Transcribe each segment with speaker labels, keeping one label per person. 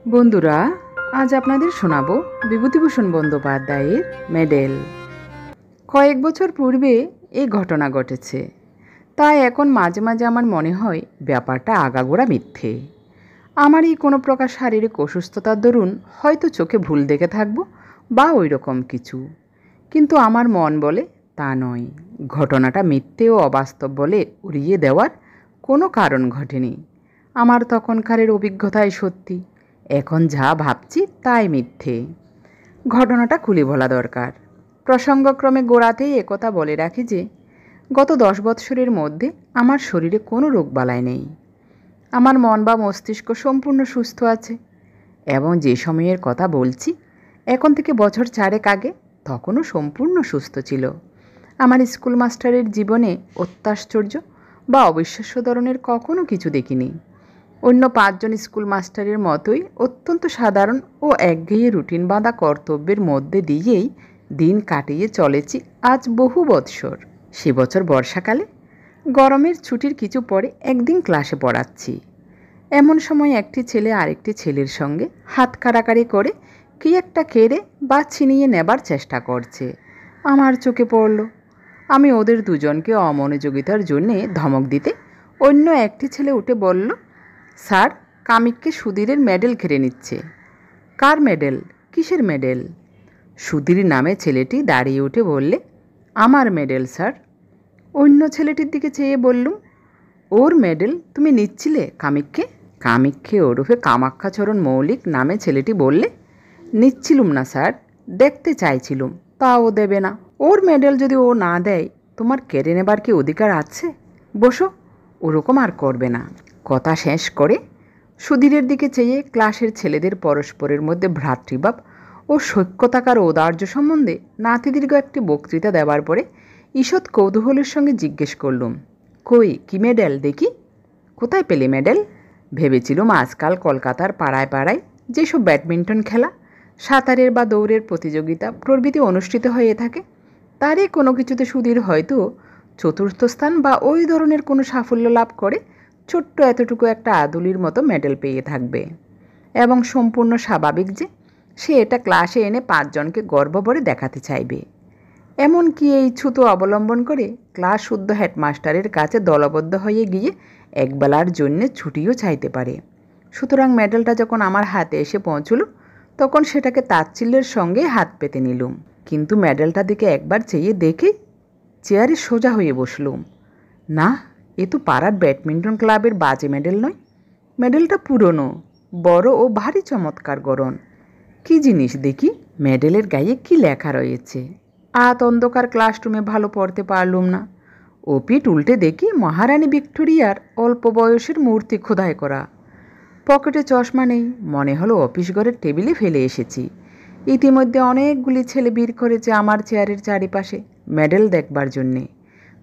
Speaker 1: বন্ধুরা, আজ আপনাদের শোনাবো বিভূতিভূষণ বন্দ্যোপাধ্যায়ের মেডেল। কয়েক বছর পূর্বে এই ঘটনা ঘটেছে, তাই এখন মাঝে মাঝে আমার মনে হয় ব্যাপারটা আগাগোড়া মিথ্যে। আমারই কোনো প্রকার শারীরিক অসুস্থতার দরুন হয়তো চোখে ভুল দেখে থাকবো বা ওই রকম কিছু, কিন্তু আমার মন বলে তা নয়। ঘটনাটা মিথ্যে ও অবাস্তব বলে উড়িয়ে দেওয়ার কোনো কারণ ঘটেনি। আমার তখনকারের অভিজ্ঞতাই সত্যি, এখন যা ভাবছি তাই মিথ্যে। ঘটনাটা খুলে বলা দরকার। প্রসঙ্গক্রমে গোড়াতেই একথা বলে রাখি যে গত 10 বৎসরের মধ্যে আমার শরীরে কোনো রোগবালাই নেই। আমার মন বা মস্তিষ্ক সম্পূর্ণ সুস্থ আছে, এবং যে সময়ের কথা বলছি এখন থেকে বছর 4 আগে, তখনও সম্পূর্ণ সুস্থ ছিল। আমার স্কুল মাস্টারের জীবনে অত্যাশ্চর্য বা অবিশ্বাস্য ধরনের কখনো কিছু দেখিনি। অন্য 5 জন স্কুল মাস্টারের মতোই অত্যন্ত সাধারণ ও একঘেয়ে রুটিন বাঁধা কর্তব্যের মধ্যে দিয়েই দিন কাটিয়ে চলেছি আজ বহু বৎসর। সে বছর বর্ষাকালে গরমের ছুটির কিছু পরে একদিন ক্লাসে পড়াচ্ছি। এমন সময় একটি ছেলে আরেকটি ছেলের সঙ্গে হাত কাড়াকাড়ি করে কী একটা কেড়ে বা ছিনিয়ে নেবার চেষ্টা করছে। আমার চোখে পড়ল। আমি ওদের দুজনকে অমনোযোগিতার জন্যে ধমক দিতে অন্য একটি ছেলে উঠে বলল, স্যার, কামিককে সুধীরের মেডেল কেড়ে নিচ্ছে। কার মেডেল? কিসের মেডেল? সুধীর নামে ছেলেটি দাঁড়িয়ে উঠে বললে, আমার মেডেল স্যার। অন্য ছেলেটির দিকে চেয়ে বললুম, ওর মেডেল তুমি নিচ্ছিলে কামিককে? কামিককে ওরফে কামাক্ষাচরণ মৌলিক নামে ছেলেটি বললে, নিচ্ছিলুম না স্যার, দেখতে চাইছিলুম, তাও দেবে না। ওর মেডেল যদি ও না দেয় তোমার কেড়ে নেবার কি অধিকার আছে? বসো, ওরকম আর করবে না। কথা শেষ করে সুধীরের দিকে চেয়ে ক্লাসের ছেলেদের পরস্পরের মধ্যে ভ্রাতৃভাব ও সৈক্যতাকার ঔদার্য সম্বন্ধে নাতিদীর্ঘ একটি বক্তৃতা দেওয়ার পরে ঈষৎ কৌতূহলের সঙ্গে জিজ্ঞেস করলুম, কই, কি মেডেল দেখি? কোথায় পেলে মেডেল? ভেবেছিলুম আজকাল কলকাতার পাড়ায় পাড়ায় যেসব ব্যাডমিন্টন খেলা, সাঁতারের বা দৌড়ের প্রতিযোগিতা প্রভৃতি অনুষ্ঠিত হয়ে থাকে, তারই কোনো কিছুতে সুধীর হয়তো চতুর্থ স্থান বা ওই ধরনের কোনো সাফল্য লাভ করে ছোট্ট এতটুকু একটা আদুলির মতো মেডেল পেয়ে থাকবে, এবং সম্পূর্ণ স্বাভাবিক যে সে এটা ক্লাসে এনে 5 জনকে গর্ব ভরে দেখাতে চাইবে। এমনকি এই ছুতো অবলম্বন করে ক্লাস শুদ্ধ হেডমাস্টারের কাছে দলবদ্ধ হয়ে গিয়ে একবেলার জন্যে ছুটিও চাইতে পারে। সুতরাং মেডেলটা যখন আমার হাতে এসে পৌঁছল তখন সেটাকে তাচ্ছিল্যের সঙ্গে হাত পেতে নিলুম, কিন্তু মেডেলটার দিকে একবার চেয়ে দেখে চেয়ারে সোজা হয়ে বসলুম। না, এ তো পাড়ার ব্যাডমিন্টন ক্লাবের বাজে মেডেল নয়। মেডেলটা পুরনো, বড় ও ভারী চমৎকার গড়ন। কী জিনিস দেখি? মেডেলের গায়ে কি লেখা রয়েছে? অন্ধকার ক্লাসরুমে ভালো পড়তে পারলুম না। ও পিঠ উল্টে দেখি মহারানী ভিক্টোরিয়ার অল্প বয়সের মূর্তি খোদাই করা। পকেটে চশমা নেই, মনে হলো অফিস ঘরের টেবিলে ফেলে এসেছি। ইতিমধ্যে অনেকগুলি ছেলে ভিড় করেছে আমার চেয়ারের চারিপাশে মেডেল দেখবার জন্যে।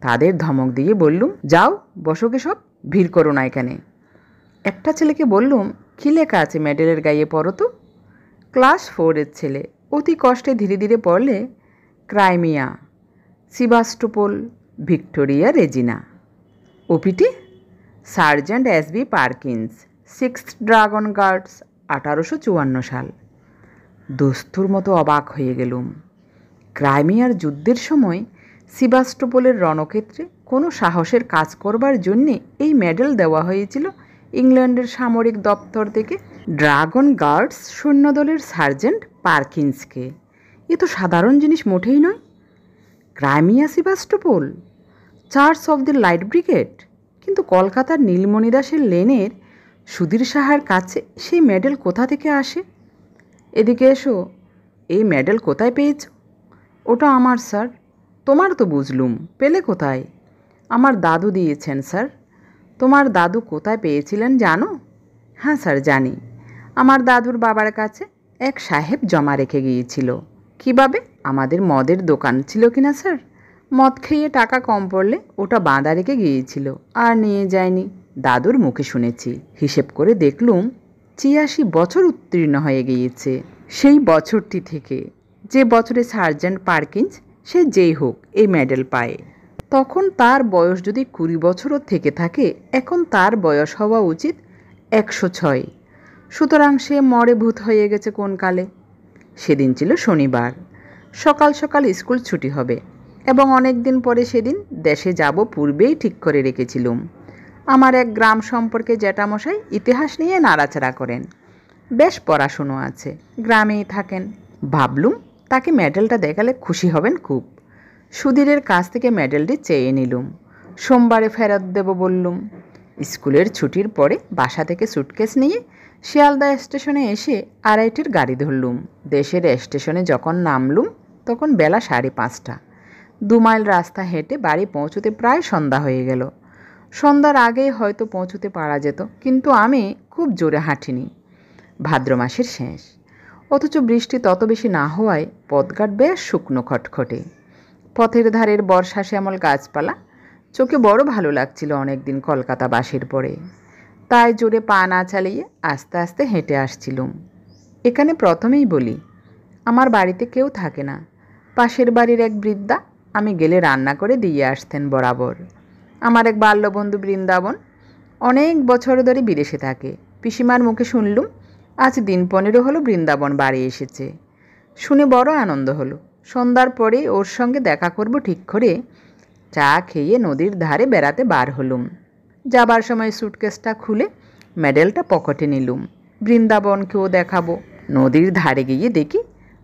Speaker 1: তাদের ধমক দিয়ে বললুম, যাও বসোকে সব, ভিড় করো না এখানে। একটা ছেলেকে বললুম, কী লেখা আছে মেডেলের গায়ে পড়ো তো। ক্লাস 4-এর ছেলে অতি কষ্টে ধীরে ধীরে পড়লে, ক্রাইমিয়া, সিভাস্টোপোল, ভিক্টোরিয়া রেজিনা। ওপিটি, sergeant S B. Perkins, 6th dragoon guards, 1854 সাল। দস্তুর মতো অবাক হয়ে গেলুম। ক্রাইমিয়ার যুদ্ধের সময় সিভাস্টোপোলের রণক্ষেত্রে কোনো সাহসের কাজ করবার জন্যে এই মেডেল দেওয়া হয়েছিল ইংল্যান্ডের সামরিক দপ্তর থেকে ড্রাগন গার্ডস সৈন্যদলের সার্জেন্ট পারকিন্সকে। এ তো সাধারণ জিনিস মোটেই নয়। Crimea, Sevastopol, church of the light brigade, কিন্তু কলকাতার নীলমণি দাসের লেনের সুধীর সাহার কাছে সেই মেডেল কোথা থেকে আসে? এদিকে এসো, এই মেডেল কোথায় পেয়েছ? ওটা আমার স্যার। তোমার তো বুঝলুম, পেলে কোথায়? আমার দাদু দিয়েছেন স্যার। তোমার দাদু কোথায় পেয়েছিলেন জানো? হ্যাঁ স্যার, জানি। আমার দাদুর বাবার কাছে এক সাহেব জমা রেখে গিয়েছিল। কীভাবে? আমাদের মদের দোকান ছিল কিনা স্যার, মদ খেয়ে টাকা কম পড়লে ওটা বাঁধা রেখে গিয়েছিল, আর নিয়ে যায়নি। দাদুর মুখে শুনেছি। হিসেব করে দেখলুম 86 বছর উত্তীর্ণ হয়ে গিয়েছে সেই বছরটি থেকে, যে বছরে সার্জেন্ট পারকিন্স সে যেই হোক এই মেডেল পায়। তখন তার বয়স যদি 20 বছরও থেকে থাকে, এখন তার বয়স হওয়া উচিত 106। সুতরাং সে মরে ভূত হয়ে গেছে কোন কালে। সেদিন ছিল শনিবার, সকাল সকাল স্কুল ছুটি হবে এবং অনেক দিন পরে সেদিন দেশে যাব পূর্বেই ঠিক করে রেখেছিলুম। আমার এক গ্রাম সম্পর্কে জ্যাঠামশাই ইতিহাস নিয়ে নাড়াচাড়া করেন, বেশ পড়াশুনো আছে, গ্রামেই থাকেন। ভাবলুম তাকে মেডেলটা দেখালে খুশি হবেন খুব। সুধীরের কাছ থেকে মেডেলটি চেয়ে নিলুম। সোমবারে ফেরত দেব বললুম। স্কুলের ছুটির পরে বাসা থেকে সুটকেস নিয়ে শিয়ালদা স্টেশনে এসে আড়াইটের গাড়ি ধরলুম। দেশের স্টেশনে যখন নামলুম তখন বেলা 5:30। 2 মাইল রাস্তা হেঁটে বাড়ি পৌঁছতে প্রায় সন্ধ্যা হয়ে গেল। সন্ধ্যার আগেই হয়তো পৌঁছতে পারা যেত, কিন্তু আমি খুব জোরে হাঁটিনি। ভাদ্র মাসের শেষ, অথচ বৃষ্টি তত বেশি না হওয়ায় পথঘাট বেশ শুকনো খটখটে। পথের ধারের বর্ষা শ্যামল গাছপালা চোখে বড় ভালো লাগছিল অনেক দিন কলকাতা বাসের পরে। তাই জোরে পা না চালিয়ে আস্তে আস্তে হেঁটে আসছিলুম। এখানে প্রথমেই বলি, আমার বাড়িতে কেউ থাকে না। পাশের বাড়ির এক বৃদ্ধা আমি গেলে রান্না করে দিয়ে আসতেন বরাবর। আমার এক বাল্যবন্ধু বৃন্দাবন অনেক বছর ধরে বিদেশে থাকে। পিসিমার মুখে শুনলুম আজ দিন 15 হলো বৃন্দাবন বাড়ি এসেছে। শুনে বড় আনন্দ হলো। সন্ধ্যার পরে ওর সঙ্গে দেখা করব ঠিক করে চা খেয়ে নদীর ধারে বেড়াতে বার হলুম। যাবার সময় সুটকেসটা খুলে মেডেলটা পকেটে নিলুম। বৃন্দাবনকেও দেখাবো। নদীর ধারে গিয়ে দেখি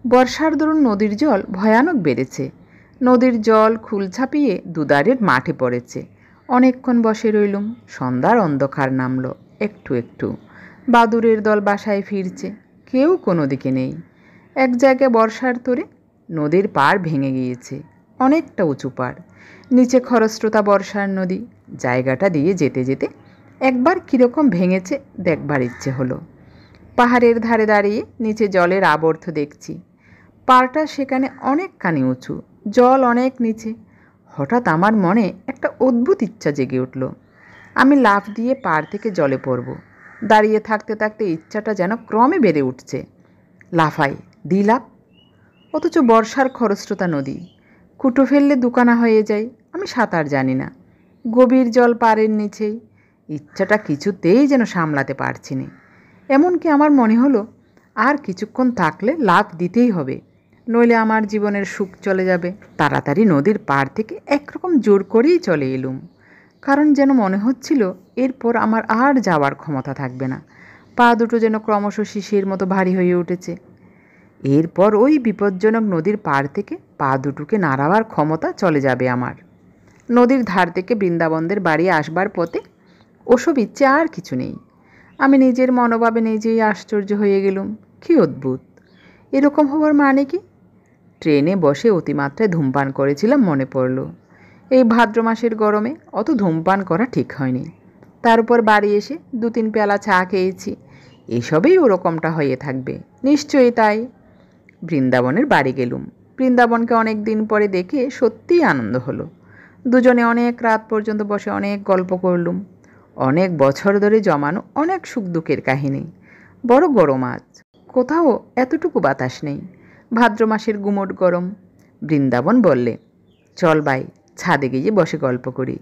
Speaker 1: বর্ষার দরুন নদীর জল ভয়ানক বেড়েছে। নদীর জল খুল ছাপিয়ে দুধারের মাঠে পড়েছে। অনেকক্ষণ বসে রইলুম। সন্ধ্যার অন্ধকার নামল একটু একটু। বাদুড়ের দল বাসায় ফিরছে, কেউ কোনো দিকে নেই। এক জায়গায় বর্ষার তোরে নদীর পাড় ভেঙে গিয়েছে, অনেকটা উঁচু পাড়। নিচে খরস্রোতা বর্ষার নদী। জায়গাটা দিয়ে যেতে যেতে একবার কীরকম ভেঙেছে দেখবার ইচ্ছে হলো। পাহাড়ের ধারে দাঁড়িয়ে নিচে জলের আবর্ত দেখছি। পাড়টা সেখানে অনেকখানি উঁচু, জল অনেক নিচে। হঠাৎ আমার মনে একটা অদ্ভুত ইচ্ছা জেগে উঠল। আমি লাফ দিয়ে পাড় থেকে জলে পড়ব। দাঁড়িয়ে থাকতে থাকতে ইচ্ছাটা যেন ক্রমে বেড়ে উঠছে। লাফাই, লাফ। অথচ বর্ষার খরস্রোতা নদী, কুটো ফেললে দুকানা হয়ে যায়। আমি সাঁতার জানি না, গভীর জল পাড়ের নিচেই। ইচ্ছাটা কিছুতেই যেন সামলাতে পারছি না। এমনকি আমার মনে হলো আর কিছুক্ষণ থাকলে লাফ দিতেই হবে, নইলে আমার জীবনের সুখ চলে যাবে। তাড়াতাড়ি নদীর পাড় থেকে একরকম জোর করেই চলে এলুম, কারণ যেন মনে হচ্ছিল এরপর আমার আর যাওয়ার ক্ষমতা থাকবে না। পা দুটো যেন ক্রমশ শিশির মতো ভারী হয়ে উঠেছে। এরপর ওই বিপজ্জনক নদীর পাড় থেকে পা দুটোকে নাড়াবার ক্ষমতা চলে যাবে আমার। নদীর ধার থেকে বৃন্দাবনদের বাড়ি আসবার পথে ওসব ইচ্ছে আর কিছু নেই। আমি নিজের মনোভাবে নিজেই আশ্চর্য হয়ে গেলুম। কী অদ্ভুত! এরকম হওয়ার মানে কি? ট্রেনে বসে অতিমাত্রায় ধূমপান করেছিলাম মনে পড়ল। এই ভাদ্র মাসের গরমে অত ধূমপান করা ঠিক হয়নি। তার উপর বাড়ি এসে 2-3 পেয়ালা চা খেয়েছি। এসবেই ওরকমটা হয়ে থাকবে নিশ্চয়ই। তাই বৃন্দাবনের বাড়ি গেলুম। বৃন্দাবনকে অনেক দিন পরে দেখে সত্যিই আনন্দ হলো। দুজনে অনেক রাত পর্যন্ত বসে অনেক গল্প করলুম। অনেক বছর ধরে জমানো অনেক সুখ দুঃখের কাহিনী। বড় গরম আজ, কোথাও এতটুকু বাতাস নেই। ভাদ্র মাসের গুমোট গরম। বৃন্দাবন বললে, চল ভাই, ছাদে গিয়ে বসে গল্প করি,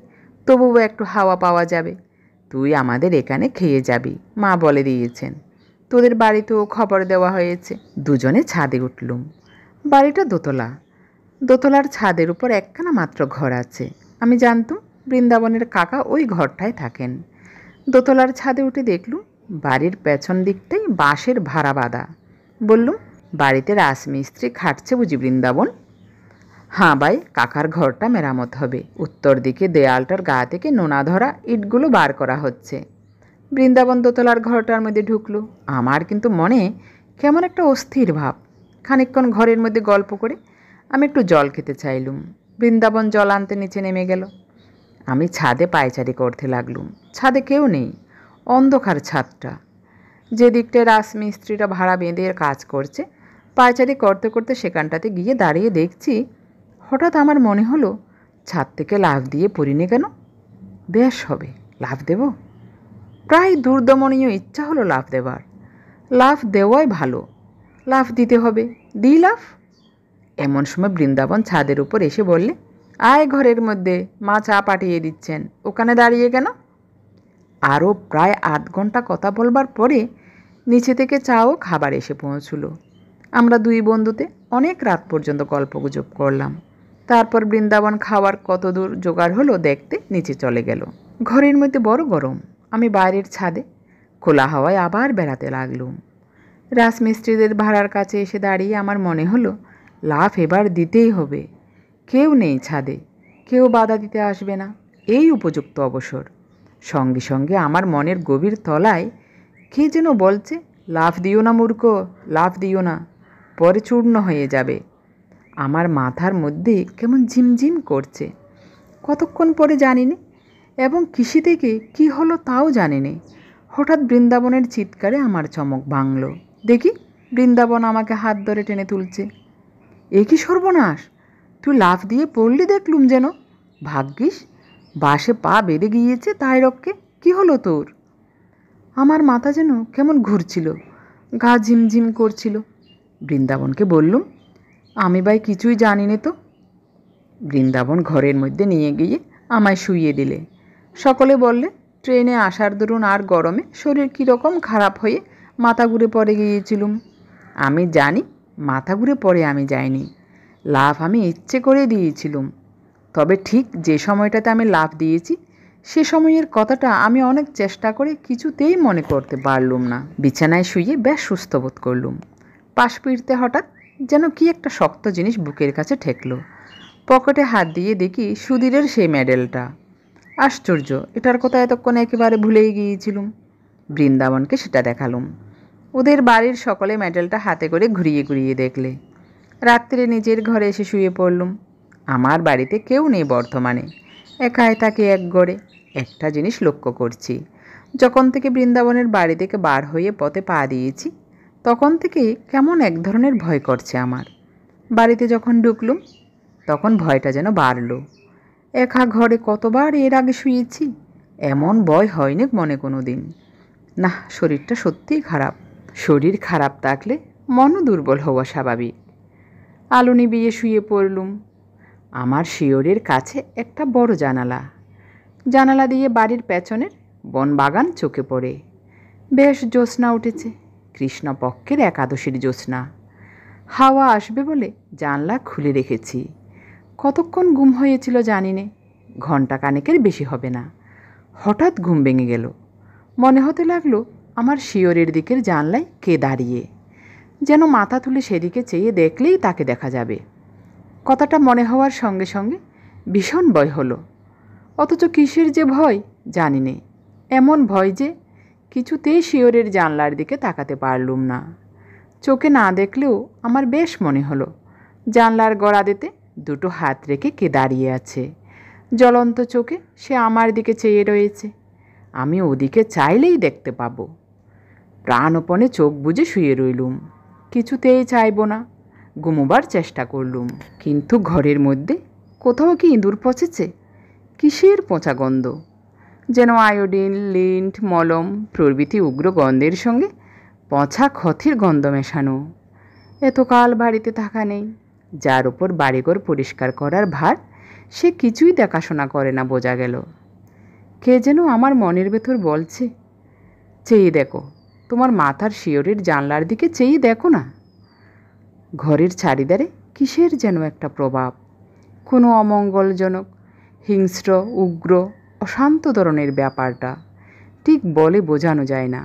Speaker 1: তবুও একটু হাওয়া পাওয়া যাবে। তুই আমাদের এখানে খেয়ে যাবি, মা বলে দিয়েছেন। তোদের বাড়িতেও খবর দেওয়া হয়েছে। দুজনে ছাদে উঠলুম। বাড়িটা দোতলা। দোতলার ছাদের উপর একখানা মাত্র ঘর আছে। আমি জানতুম বৃন্দাবনের কাকা ওই ঘরটায় থাকেন। দোতলার ছাদে উঠে দেখলুম বাড়ির পেছন দিকটাই বাঁশের ভাড়া বাঁধা। বললুম, বাড়িতে রাজমিস্ত্রি খাটছে বুঝি বৃন্দাবন? হাঁ ভাই, কাকার ঘরটা মেরামত হবে। উত্তর দিকে দেয়ালটার গা থেকে নোনা ধরা ইটগুলো বার করা হচ্ছে। বৃন্দাবন দোতলার ঘরটার মধ্যে ঢুকলো। আমার কিন্তু মনে কেমন একটা অস্থির ভাব। খানিকক্ষণ ঘরের মধ্যে গল্প করে আমি একটু জল খেতে চাইলুম। বৃন্দাবন জল আনতে নিচে নেমে গেল। আমি ছাদে পায়চারি করতে লাগলুম। ছাদে কেউ নেই, অন্ধকার ছাদটা। যে দিকটায় রাজমিস্ত্রিরা ভাড়া বেঁধে কাজ করছে, পায়চারি করতে করতে সেখানটাতে গিয়ে দাঁড়িয়ে দেখছি। হঠাৎ আমার মনে হলো ছাদ থেকে লাফ দিয়ে পড়িনি কেন? বেশ হবে, লাফ দেব। প্রায় দুর্দমনীয় ইচ্ছা হলো লাফ দেবার। লাফ দেওয়াই ভালো, লাফ দিতে হবে। দিই লাফ। এমন সময় বৃন্দাবন ছাদের উপর এসে বললে, আয় ঘরের মধ্যে, মা চা পাঠিয়ে দিচ্ছেন। ওখানে দাঁড়িয়ে কেন? আরও প্রায় 8 ঘন্টা কথা বলবার পরে নিচে থেকে চা ও খাবার এসে পৌঁছলো। আমরা দুই বন্ধুতে অনেক রাত পর্যন্ত গল্পগুজব করলাম। তারপর বৃন্দাবন খাওয়ার কত দূর জোগাড় হলো দেখতে নিচে চলে গেল। ঘরের মধ্যে বড় গরম। আমি বাইরের ছাদে খোলা হাওয়ায় আবার বেড়াতে লাগলুম। রাজমিস্ত্রিদের ভাড়ার কাছে এসে দাঁড়িয়ে আমার মনে হলো লাফ এবার দিতেই হবে। কেউ নেই ছাদে, কেউ বাধা দিতে আসবে না, এই উপযুক্ত অবসর। সঙ্গে সঙ্গে আমার মনের গভীর তলায় কে যেন বলছে, লাফ দিও না মূর্খ, লাফ দিও না, পরে চূর্ণ হয়ে যাবে। আমার মাথার মধ্যে কেমন ঝিমঝিম করছে। কতক্ষণ পরে জানিনি, এবং কৃষি থেকে কী হলো তাও জানিনি। হঠাৎ বৃন্দাবনের চিৎকারে আমার চমক ভাঙল। দেখি বৃন্দাবন আমাকে হাত ধরে টেনে তুলছে। এ কি সর্বনাশ, তুই লাফ দিয়ে পড়লি দেখলুম যেন। ভাগ্যিস বাসে পা বেঁধে গিয়েছে, তাই রক্ষে। কি হলো তোর? আমার মাথা যেন কেমন ঘুরছিল, গা ঝিমঝিম করছিল। বৃন্দাবনকে বললুম, আমি ভাই কিছুই জানি নে তো। বৃন্দাবন ঘরের মধ্যে নিয়ে গিয়ে আমায় শুইয়ে দিলে। সকলে বললে, ট্রেনে আসার দরুন আর গরমে শরীর কীরকম খারাপ হয়ে মাথা ঘুরে পড়ে গিয়েছিলুম। আমি জানি মাথা ঘুরে পড়ে আমি যাইনি, লাফ আমি ইচ্ছে করে দিয়েছিলুম। তবে ঠিক যে সময়টাতে আমি লাফ দিয়েছি সে সময়ের কথাটা আমি অনেক চেষ্টা করে কিছুতেই মনে করতে পারলুম না। বিছানায় শুয়ে বেশ সুস্থ বোধ করলুম। পাশ ফিরতে হঠাৎ যেন কি একটা শক্ত জিনিস বুকের কাছে ঠেকলো। পকেটে হাত দিয়ে দেখি সুধীরের সেই মেডেলটা। আশ্চর্য, এটার কথা এতক্ষণ একেবারে ভুলেই গিয়েছিলুম। বৃন্দাবনকে সেটা দেখালুম। ওদের বাড়ির সকলে মেডেলটা হাতে করে ঘুরিয়ে ঘুরিয়ে দেখলে। রাত্রে নিজের ঘরে এসে শুয়ে পড়লুম। আমার বাড়িতে কেউ নেই বর্তমানে, একাই থাকি এক ঘরে। একটা জিনিস লক্ষ্য করছি, যখন থেকে বৃন্দাবনের বাড়ি থেকে বার হয়ে পথে পা দিয়েছি তখন থেকে কেমন এক ধরনের ভয় করছে আমার। বাড়িতে যখন ঢুকলুম তখন ভয়টা যেন বাড়ল। একা ঘরে কতবার এর আগে শুয়েছি, এমন ভয় হয়নি মনে কোনো দিন। না, শরীরটা সত্যিই খারাপ। শরীর খারাপ থাকলে মনও দুর্বল হওয়া স্বাভাবিক। আলো নিভিয়ে শুয়ে পড়লুম। আমার শিয়রের কাছে একটা বড় জানালা। জানালা দিয়ে বাড়ির পেছনের বনবাগান চোখে পড়ে। বেশ জ্যোৎস্না উঠেছে, কৃষ্ণপক্ষের একাদশীর জ্যোৎস্না। হাওয়া আসবে বলে জানলা খুলে রেখেছি। কতক্ষণ ঘুম হয়েছিল জানি নে, ঘণ্টা কানেকের বেশি হবে না। হঠাৎ ঘুম ভেঙে গেল। মনে হতে লাগলো আমার শিয়রের দিকের জানলায় কে দাঁড়িয়ে, যেন মাথা তুলে সেদিকে চেয়ে দেখলেই তাকে দেখা যাবে। কথাটা মনে হওয়ার সঙ্গে সঙ্গে ভীষণ ভয় হলো। অথচ কিসের যে ভয় জানি নে, এমন ভয় যে কিছুতেই শিয়রের জানলার দিকে তাকাতে পারলুম না। চোখে না দেখলেও আমার বেশ মনে হলো জানলার গড়াদেতে দুটো হাত রেখে কে দাঁড়িয়ে আছে। জ্বলন্ত চোখে সে আমার দিকে চেয়ে রয়েছে। আমি ওদিকে চাইলেই দেখতে পাবো। প্রাণপণে চোখ বুজে শুয়ে রইলুম। কিছুতেই চাইব না, ঘুমোবার চেষ্টা করলুম। কিন্তু ঘরের মধ্যে কোথাও কি ইঁদুর পচেছে? কিসের পচা গন্ধ, যেন আয়োডিন, লিন্ট, মলম প্রভৃতি উগ্র গন্ধের সঙ্গে পচা ক্ষতির গন্ধ মেশানো। এতকাল বাড়িতে থাকা নেই, যার উপর বাড়িঘর পরিষ্কার করার ভার সে কিছুই দেখাশোনা করে না বোঝা গেল। কে যেন আমার মনের ভেতর বলছে, চেয়ে দেখো, তোমার মাথার শিয়রের জানলার দিকে চেয়ে দেখো না। ঘরের চারিধারে কিসের যেন একটা প্রভাব, কোনো অমঙ্গলজনক, হিংস্র, উগ্র, অশান্ত ধরনের ব্যাপারটা ঠিক বলে বোঝানো যায় না।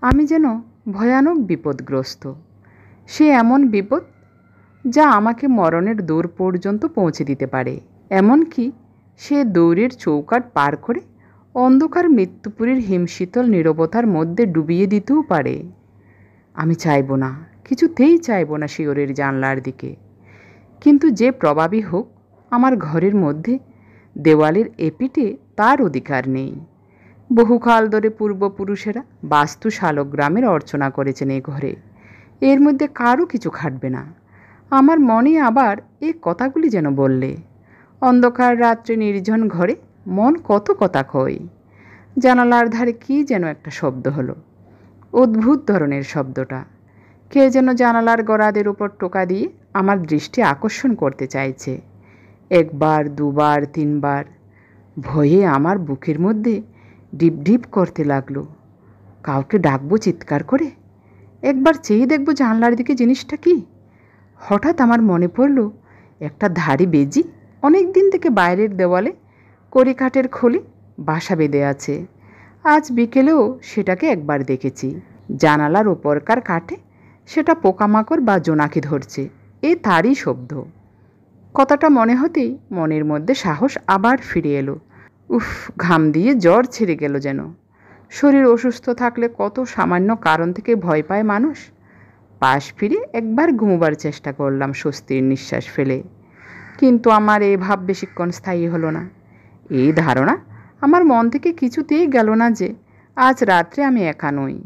Speaker 1: আমি যেন ভয়ানক বিপদগ্রস্ত। সে এমন বিপদ যা আমাকে মরণের দূর পর্যন্ত পৌঁছে দিতে পারে। এমনকি সে দৌড়ের চৌকাঠ পার করে অন্ধকার মৃত্যুপুরীর হিমশীতল নীরবতার মধ্যে ডুবিয়ে দিতেও পারে। আমি চাইব না, কিছুতেই চাইব না শিয়রের জানলার দিকে। কিন্তু যে প্রভাবই হোক, আমার ঘরের মধ্যে দেওয়ালের এপিঠে তার অধিকার নেই। বহুকাল ধরে পূর্বপুরুষেরা বাস্তু শালগ্রামের অর্চনা করেছেন এ ঘরে, এর মধ্যে কারও কিছু খাটবে না। আমার মনে আবার এই কথাগুলি যেন বললে। অন্ধকার রাত্রে নির্জন ঘরে মন কত কথা কয়। জানালার ধারে কী যেন একটা শব্দ হলো, অদ্ভুত ধরনের শব্দটা। কে যেন জানালার গড়াদের উপর টোকা দিয়ে আমার দৃষ্টি আকর্ষণ করতে চাইছে। একবার, দুবার, তিনবার। ভয়ে আমার বুকের মধ্যে ডিপ ডিপ করতে লাগলো। কাউকে ডাকবো চিৎকার করে, একবার চেয়ে দেখবো জানলার দিকে জিনিসটা কি। হঠাৎ আমার মনে পড়ল একটা ধাড়ি বেজি অনেক দিন থেকে বাইরের দেওয়ালে কড়িকাঠের খোলে বাসা বেঁধে আছে। আজ বিকেলেও সেটাকে একবার দেখেছি। জানালার ওপরকার কাঠে সেটা পোকামাকড় বা জোনাকি ধরছে, এ তারই শব্দ। কথাটা মনে হতেই মনের মধ্যে সাহস আবার ফিরে এলো। উফ, ঘাম দিয়ে জ্বর ছেড়ে গেল যেন। শরীর অসুস্থ থাকলে কত সামান্য কারণ থেকে ভয় পায় মানুষ। পাশ ফিরে একবার ঘুমোবার চেষ্টা করলাম স্বস্তির নিঃশ্বাস ফেলে, কিন্তু আমার এই ভাব বেশিক্ষণ স্থায়ী হলো না। এই ধারণা আমার মন থেকে কিছুতেই গেল না যে আজ রাত্রে আমি একা নই,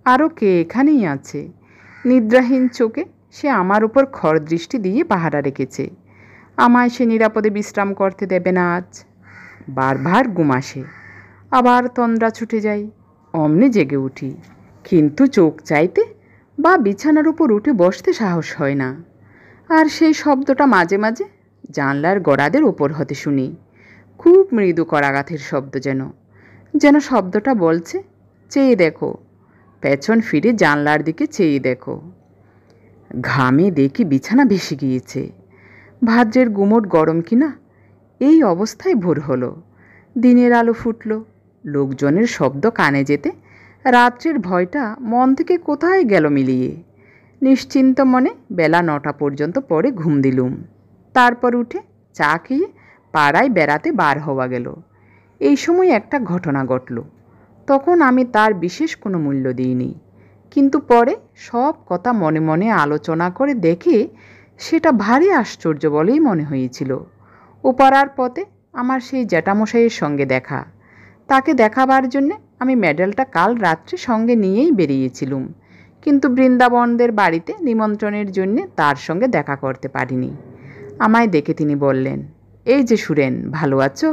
Speaker 1: আরও কে এখানেই আছে। নিদ্রাহীন চোখে সে আমার উপর খড় দৃষ্টি দিয়ে পাহারা রেখেছে। আমায় সে নিরাপদে বিশ্রাম করতে দেবে না আজ। বারবার ঘুম আসে, আবার তন্দ্রা ছুটে যায়, অমনি জেগে উঠি, কিন্তু চোখ চাইতে বা বিছানার উপর উঠে বসতে সাহস হয় না। আর সেই শব্দটা মাঝে মাঝে জানলার গড়াদের ওপর হতে শুনি, খুব মৃদু করাঘাতের শব্দ, যেন যেন শব্দটা বলছে, চেয়ে দেখো, পেছন ফিরে জানলার দিকে চেয়ে দেখো। ঘামে দেখি বিছানা ভেসে গিয়েছে। ভাদ্রের গুমোট গরম কিনা, এই অবস্থায় ভোর হলো। দিনের আলো ফুটল, লোকজনের শব্দ কানে যেতে রাত্রের ভয়টা মন থেকে কোথায় গেল মিলিয়ে। নিশ্চিন্ত মনে বেলা 9টা পর্যন্ত পরে ঘুম দিলুম। তারপর উঠে চা খেয়ে পাড়ায় বেড়াতে বার হওয়া গেল। এই সময় একটা ঘটনা ঘটল। তখন আমি তার বিশেষ কোনো মূল্য দিইনি, কিন্তু পরে সব কথা মনে মনে আলোচনা করে দেখে সেটা ভারী আশ্চর্য বলেই মনে হয়েছিল। ওপাড়ার পথে আমার সেই জ্যাঠামশাইয়ের সঙ্গে দেখা। তাকে দেখাবার জন্যে আমি মেডেলটা কাল রাত্রে সঙ্গে নিয়েই বেরিয়েছিলুম, কিন্তু বৃন্দাবনদের বাড়িতে নিমন্ত্রণের জন্যে তার সঙ্গে দেখা করতে পারিনি। আমায় দেখে তিনি বললেন, এই যে সুরেন, ভালো আছো?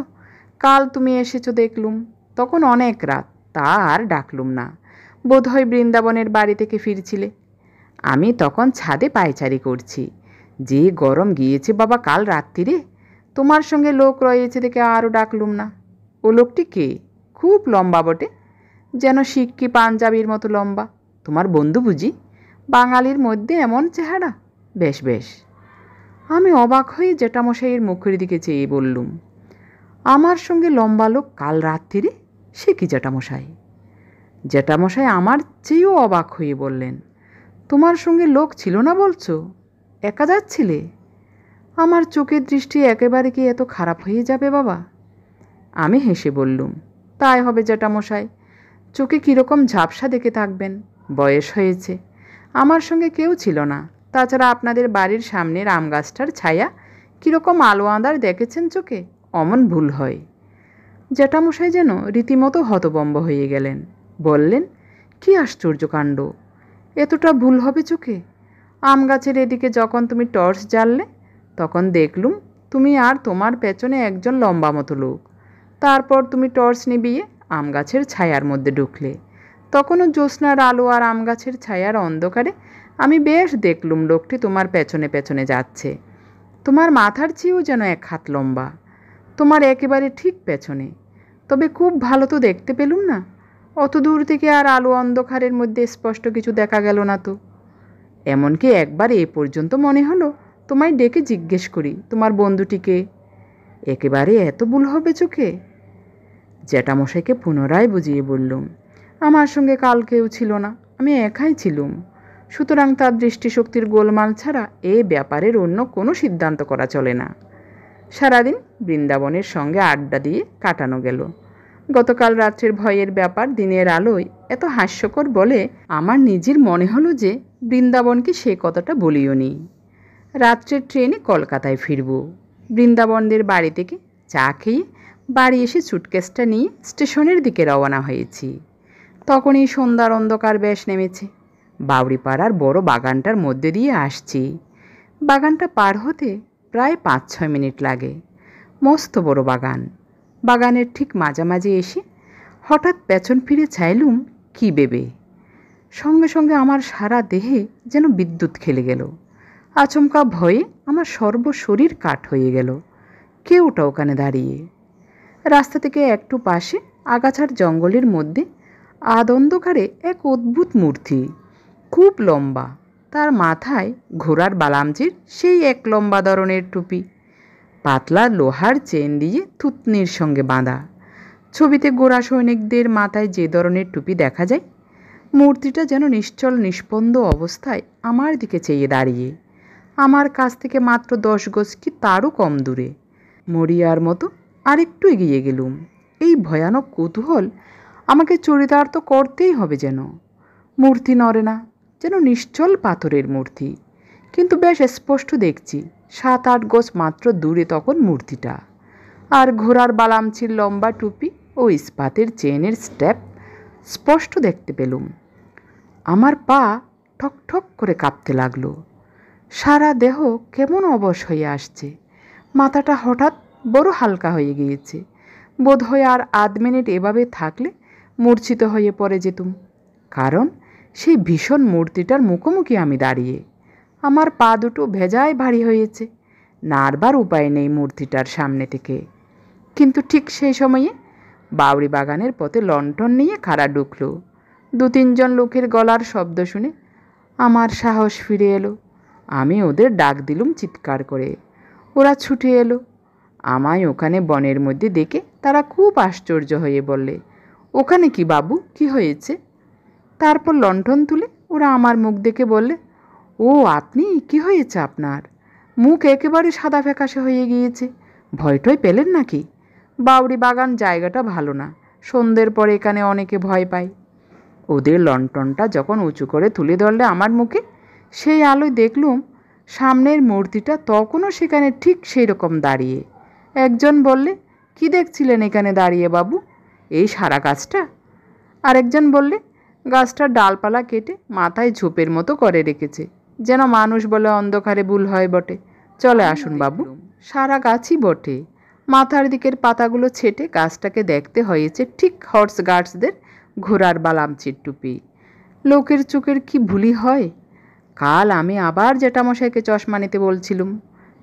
Speaker 1: কাল তুমি এসেছো দেখলুম, তখন অনেক রাত, তা আর ডাকলুম না। বোধহয় বৃন্দাবনের বাড়ি থেকে ফিরছিলে। আমি তখন ছাদে পায়চারি করছি। যে গরম গিয়েছে বাবা কাল রাত্রিরে, তোমার সঙ্গে লোক রয়েছে দেখে আরও ডাকলুম না। ও লোকটি কে? খুব লম্বা বটে, যেন সিক্কি পাঞ্জাবির মতো লম্বা। তোমার বন্ধু বুঝি? বাঙালির মধ্যে এমন চেহারা, বেশ বেশ। আমি অবাক হয়ে জ্যাঠামশাইয়ের মুখের দিকে চেয়ে বললুম, আমার সঙ্গে লম্বা লোক কাল রাত্রিরে? সে কি জ্যাঠামশাই? জ্যাঠামশাই আমার চেয়েও অবাক হয়ে বললেন, তোমার সঙ্গে লোক ছিল না বলছো? একা যাচ্ছিলে? আমার চোখের দৃষ্টি একেবারে কি এত খারাপ হয়ে যাবে বাবা? আমি হেসে বললুম, তাই হবে জ্যাঠামশাই। চোখে কীরকম ঝাপসা দেখে থাকবেন, বয়স হয়েছে। আমার সঙ্গে কেউ ছিল না, তাছাড়া আপনাদের বাড়ির সামনের আম গাছটার ছায়া কীরকম আলো আঁধার দেখেছেন চোখে, অমন ভুল হয়। জ্যাঠামশাই যেন রীতিমতো হতবম্ব হয়ে গেলেন। বললেন, কি আশ্চর্য কাণ্ড, এতটা ভুল হবে চোখে? আম গাছের এদিকে যখন তুমি টর্চ জ্বাললে, তখন দেখলুম তুমি আর তোমার পেছনে একজন লম্বা মতো লোক। তারপর তুমি টর্চ নিভিয়ে আম গাছের ছায়ার মধ্যে ঢুকলে। তখনও জ্যোৎস্নার আলো আর আম গাছের ছায়ার অন্ধকারে আমি বেশ দেখলুম লোকটি তোমার পেছনে পেছনে যাচ্ছে। তোমার মাথার চেয়েও যেন 1 হাত লম্বা, তোমার একেবারে ঠিক পেছনে। তবে খুব ভালো তো দেখতে পেলুম না, অত দূর থেকে আর আলো অন্ধকারের মধ্যে স্পষ্ট কিছু দেখা গেল না তো। এমনকি একবার এ পর্যন্ত মনে হলো তোমায় ডেকে জিজ্ঞেস করি তোমার বন্ধুটিকে। একেবারে এত ভুল হবে চোখে? জ্যাঠামশাইকে পুনরায় বুঝিয়ে বললুম, আমার সঙ্গে কাল কেউ ছিল না, আমি একাই ছিলুম। সুতরাং তার দৃষ্টিশক্তির গোলমাল ছাড়া এ ব্যাপারের অন্য কোনো সিদ্ধান্ত করা চলে না। সারাদিন বৃন্দাবনের সঙ্গে আড্ডা দিয়ে কাটানো গেল। গতকাল রাত্রের ভয়ের ব্যাপার দিনের আলোয় এত হাস্যকর বলে আমার নিজের মনে হলো যে বৃন্দাবনকে সে কথাটা বলিও নি। রাত্রের ট্রেনে কলকাতায় ফিরব। বৃন্দাবনদের বাড়ি থেকে চা খেয়ে বাড়ি এসে সুটকেসটা নিয়ে স্টেশনের দিকে রওনা হয়েছি। তখনই সন্ধ্যার অন্ধকার বেশ নেমেছে। বাউড়িপাড়ার বড় বাগানটার মধ্যে দিয়ে আসছি। বাগানটা পার হতে প্রায় 5-6 মিনিট লাগে। মস্ত বড় বাগান। বাগানের ঠিক মাঝামাঝি এসে হঠাৎ পেছন ফিরে চাইলুম কি ভেবে। সঙ্গে সঙ্গে আমার সারা দেহে যেন বিদ্যুৎ খেলে গেল। আচমকা ভয়ে আমার সর্বশরীর কাঠ হয়ে গেল। কেউটা ওখানে দাঁড়িয়ে। রাস্তা থেকে একটু পাশে আগাছার জঙ্গলের মধ্যে আধ অন্ধকারে এক অদ্ভুত মূর্তি, খুব লম্বা, তার মাথায় ঘোড়ার বালামচির সেই এক লম্বা ধরনের টুপি, পাতলা লোহার চেন দিয়ে থুতনির সঙ্গে বাঁধা। ছবিতে গোরা সৈনিকদের মাথায় যে ধরনের টুপি দেখা যায়, মূর্তিটা যেন নিশ্চল নিষ্পন্দ অবস্থায় আমার দিকে চেয়ে দাঁড়িয়ে, আমার কাছ থেকে মাত্র 10 গজ কি তারও কম দূরে। মরিয়ার মতো আরেকটু এগিয়ে গেলুম। এই ভয়ানক কৌতূহল আমাকে চরিতার্থ করতেই হবে যেন। মূর্তি নড়ে না, যেন নিশ্চল পাথরের মূর্তি, কিন্তু বেশ স্পষ্ট দেখছি 7-8 গজ মাত্র দূরে তখন মূর্তিটা। আর ঘোড়ার বালামচির লম্বা টুপি ও ইস্পাতের চেনের স্টেপ স্পষ্ট দেখতে পেলুম। আমার পা ঠক ঠক করে কাঁপতে লাগলো, সারা দেহ কেমন অবশ হয়ে আসছে, মাথাটা হঠাৎ বড় হালকা হয়ে গিয়েছে। বোধ হয় আর আধ মিনিট এভাবে থাকলে মূর্ছিত হয়ে পড়ে যেতুম, কারণ সেই ভীষণ মূর্তিটার মুখোমুখি আমি দাঁড়িয়ে। আমার পা দুটো ভেজায় ভারী হয়েছে, নাড়বার উপায় নেই মূর্তিটার সামনে থেকে। কিন্তু ঠিক সেই সময়ে বাউরি বাগানের পথে লণ্ঠন নিয়ে খাড়া ঢুকলো। 2-3 জন লোকের গলার শব্দ শুনে আমার সাহস ফিরে এলো। আমি ওদের ডাক দিলুম চিৎকার করে। ওরা ছুটে এলো। আমায় ওখানে বনের মধ্যে দেখে তারা খুব আশ্চর্য হয়ে বললে, ওখানে কি বাবু, কি হয়েছে? তারপর লণ্ঠন তুলে ওরা আমার মুখ দেখে বললে, ও আপনি, কি হয়েছে আপনার? মুখ একেবারে সাদা ফ্যাকাশে হয়ে গিয়েছে, ভয়টয় পেলেন নাকি? বাউরি বাগান জায়গাটা ভালো না, সন্ধ্যের পরে এখানে অনেকে ভয় পায়। ওদের লণ্ঠনটা যখন উঁচু করে তুলে ধরলে আমার মুখে, সেই আলোয় দেখলুম সামনের মূর্তিটা তখনও সেখানে ঠিক সেই রকম দাঁড়িয়ে। একজন বললে, কি দেখছিলেন এখানে দাঁড়িয়ে বাবু? এই সারা গাছটা। আরেকজন বললে, গাছটার ডালপালা কেটে মাথায় ঝোপের মতো করে রেখেছে, যেন মানুষ বলে অন্ধকারে ভুল হয় বটে। চলে আসুন বাবু। সারা গাছই বটে, মাথার দিকের পাতাগুলো ছেটে গাছটাকে দেখতে হয়েছে ঠিক হর্স গার্ডসদের ঘোড়ার বালামচির টুপি। লোকের চোখের কি ভুলি হয়! কাল আমি আবার জ্যাঠামশাইকে চশমা নিতে বলছিলুম,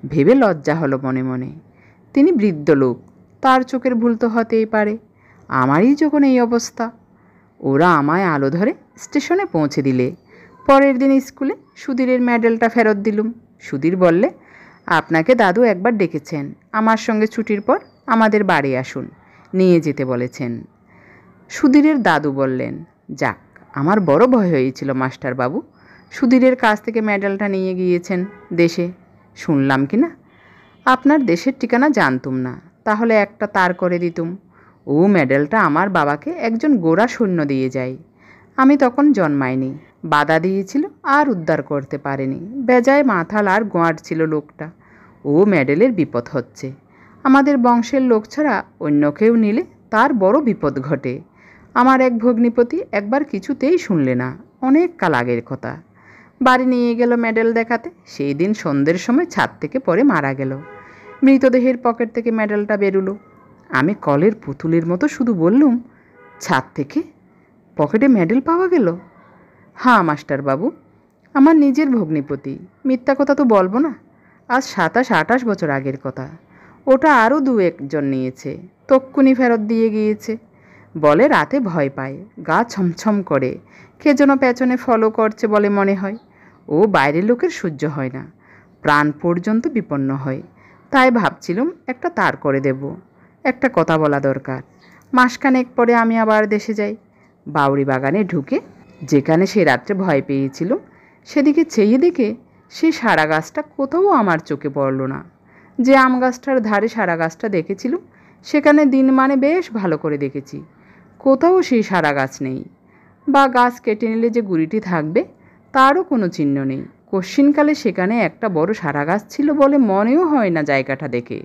Speaker 1: ভেবে লজ্জা হলো মনে মনে। তিনি বৃদ্ধ লোক, তার চোখের ভুল তো হতেই পারে, আমারই যখন এই অবস্থা। ওরা আমায় আলো ধরে স্টেশনে পৌঁছে দিলে। পরের দিন স্কুলে সুধীরের মেডেলটা ফেরত দিলুম। সুধীর বললে, আপনাকে দাদু একবার ডেকেছেন, আমার সঙ্গে ছুটির পর আমাদের বাড়ি আসুন, নিয়ে যেতে বলেছেন। সুধীরের দাদু বললেন, যাক, আমার বড় ভয় হয়েছিল মাস্টারবাবু, সুধীরের কাছ থেকে মেডেলটা নিয়ে গিয়েছেন দেশে। শুনলাম কি না? আপনার দেশের ঠিকানা জানতুম না, তাহলে একটা তার করে দিতুম। ও মেডেলটা আমার বাবাকে একজন গোরা সৈন্য দিয়ে যায়, আমি তখন জন্মাইনি। বাধা দিয়েছিল আর উদ্ধার করতে পারেনি, বেজায় মাথাল আর গোয়ার ছিল লোকটা। ও মেডেলের বিপদ হচ্ছে, আমাদের বংশের লোক ছাড়া অন্য কেউ নিলে তার বড় বিপদ ঘটে। আমার এক ভগ্নিপতি একবার কিছুতেই শুনলে না, অনেক কাল আগের কথা। বাড়ি নিয়ে গেল মেডেল দেখাতে, সেই দিন সন্ধ্যের সময় ছাদ থেকে পড়ে মারা গেল। মৃতদেহের পকেট থেকে মেডেলটা বেরুলো। আমি কলের পুতুলের মতো শুধু বললুম, ছাদ থেকে পকেটে মেডেল পাওয়া গেল? হ্যাঁ মাস্টারবাবু, আমার নিজের ভগ্নিপতি, মিথ্যা কথা তো বলবো না, আজ 27-28 বছর আগের কথা। ওটা আরও 2-1 জন নিয়েছে, তক্ষুনি ফেরত দিয়ে গিয়েছে। বলে রাতে ভয় পায়, গা ছমছম করে, কে যেন পেছনে ফলো করছে বলে মনে হয়। ও বাইরের লোকের সহ্য হয় না, প্রাণ পর্যন্ত বিপন্ন হয়। তাই ভাবছিলুম একটা তার করে দেব, একটা কথা বলা দরকার। মাসখানেক পরে আমি আবার দেশে যাই। বাউরি বাগানে ঢুকে যেখানে সে রাত্রে ভয় পেয়েছিল, সেদিকে চেয়ে দেখে সে সারা গাছটা কোথাও আমার চোখে পড়ল না। যে আম গাছটার ধারে সারা গাছটা দেখেছিল, সেখানে দিন মানে বেশ ভালো করে দেখেছি, কোথাও সেই সারা গাছ নেই। বা গাছ কেটে নিলে যে গুড়িটি থাকবে তারও কোনো চিহ্ন নেই। কশ্চিনকালে সেখানে একটা বড় সারা গাছ ছিল বলে মনেও হয় না জায়গাটা দেখে।